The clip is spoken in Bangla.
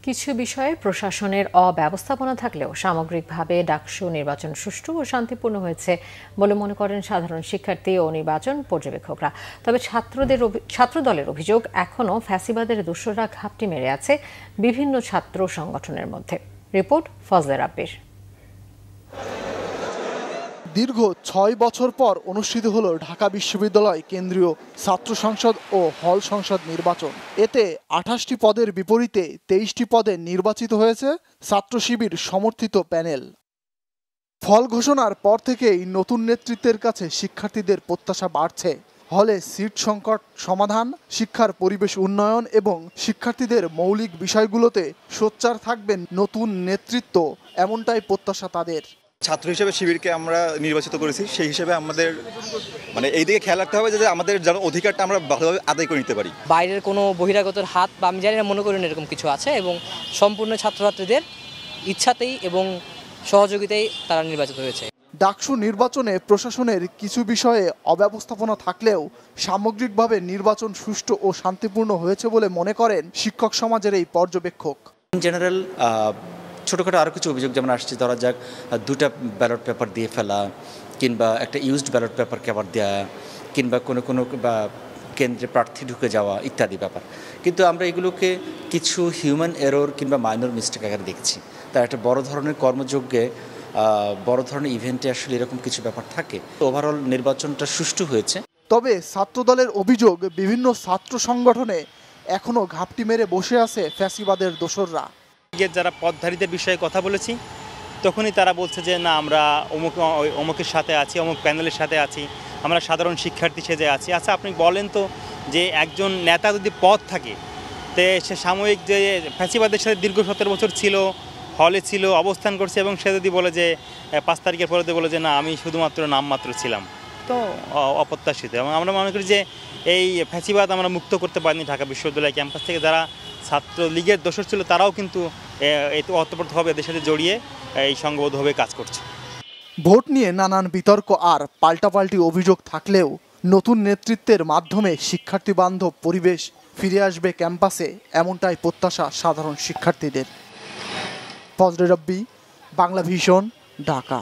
কিছু বিষয়ে প্রশাসনের অব্যবস্থাপনা থাকলেও সামগ্রিকভাবে ডাকসু নির্বাচন সুষ্ঠু ও শান্তিপূর্ণ হয়েছে বলে মনে করেন সাধারণ শিক্ষার্থী ও নির্বাচন পর্যবেক্ষকরা। তবে ছাত্রদলের অভিযোগ, এখনও ফ্যাসিবাদের দোসররা ঘাপটি মেরে আছে বিভিন্ন ছাত্র সংগঠনের মধ্যে। রিপোর্ট ফজলে রাব্বির। দীর্ঘ ৬ বছর পর অনুষ্ঠিত হলো ঢাকা বিশ্ববিদ্যালয় কেন্দ্রীয় ছাত্র সংসদ ও হল সংসদ নির্বাচন। এতে ২৮টি পদের বিপরীতে ২৩টি পদে নির্বাচিত হয়েছে ছাত্র শিবির সমর্থিত প্যানেল। ফল ঘোষণার পর থেকেই নতুন নেতৃত্বের কাছে শিক্ষার্থীদের প্রত্যাশা বাড়ছে। হলে সিট সংকট সমাধান, শিক্ষার পরিবেশ উন্নয়ন এবং শিক্ষার্থীদের মৌলিক বিষয়গুলোতে সোচ্চার থাকবেন নতুন নেতৃত্ব, এমনটাই প্রত্যাশা তাদের। ছাত্র হিসেবে শিবিরকে আমরা নির্বাচিত করেছি, সেই হিসেবে আমাদের এই দিকে খেয়াল রাখতে হবে যে আমাদের যেন অধিকারটা আমরা ভালোভাবে আদায় করে নিতে পারি। বাইরের কোনো বহিরাগতর হাত বা আমি জানি না, মনে করি না এরকম কিছু আছে, এবং সম্পূর্ণ ছাত্রছাত্রীদের ইচ্ছাতেই এবং সহযোগিতায় তারা নির্বাচিত হয়েছে। ডাকসু নির্বাচনে প্রশাসনের কিছু বিষয়ে অব্যবস্থাপনা থাকলেও সামগ্রিকভাবে নির্বাচন সুষ্ঠু ও শান্তিপূর্ণ হয়েছে বলে মনে করেন শিক্ষক সমাজের এই পর্যবেক্ষক। ইন জেনারেল ছোটোখাটো আরও কিছু অভিযোগ যেমন আসছে, ধরা যাক 2টা ব্যালট পেপার দিয়ে ফেলা, কিংবা একটা ইউজড ব্যালট পেপার কভার দেওয়া, কিংবা কোনো বা কেন্দ্রে প্রার্থী ঢুকে যাওয়া ইত্যাদি ব্যাপার। কিন্তু আমরা এগুলোকে কিছু হিউম্যান এরর কিংবা মাইনর মিস্টেক আকারে দেখছি। তার একটা বড় ধরনের কর্মযজ্ঞে, বড় ধরনের ইভেন্টে আসলে এরকম কিছু ব্যাপার থাকে। ওভারঅল নির্বাচনটা সুষ্ঠু হয়েছে। তবে ছাত্রদলের অভিযোগ, বিভিন্ন ছাত্র সংগঠনে এখনও ঘাপটি মেরে বসে আছে ফ্যাসিবাদের দোসররা। যারা পদধারীদের বিষয়ে কথা বলেছি, তখনই তারা বলছে যে না, আমরা অমুকের সাথে আছি, অমুক প্যানেলের সাথে আছি, আমরা সাধারণ শিক্ষার্থী সেজে আছি। আচ্ছা, আপনি বলেন তো যে একজন নেতা যদি পদ থাকে, তে সে সাময়িক যে ফ্যাসিবাদের সাথে দীর্ঘ 17 বছর ছিল, হলে ছিল, অবস্থান করছে, এবং সে যদি বলে যে 5 তারিখের পরে বলে যে না, আমি শুধুমাত্র নামমাত্র ছিলাম, তো অপ্রত্যাশিত। এবং আমরা মনে করি যে এই ফ্যাসিবাদ আমরা মুক্ত করতে পারিনি ঢাকা বিশ্ববিদ্যালয় ক্যাম্পাস থেকে। যারা ছাত্রলীগের দোসর ছিল, তারাও কিন্তু ওতপ্রোতভাবে এদের সাথে জড়িয়ে এই সংঘবদ্ধভাবে কাজ করছে। ভোট নিয়ে নানান বিতর্ক আর পাল্টাপাল্টি অভিযোগ থাকলেও নতুন নেতৃত্বের মাধ্যমে শিক্ষার্থী বান্ধব পরিবেশ ফিরে আসবে ক্যাম্পাসে, এমনটাই প্রত্যাশা সাধারণ শিক্ষার্থীদের। ফজলে রাব্বি, বাংলা ভিশন, ঢাকা।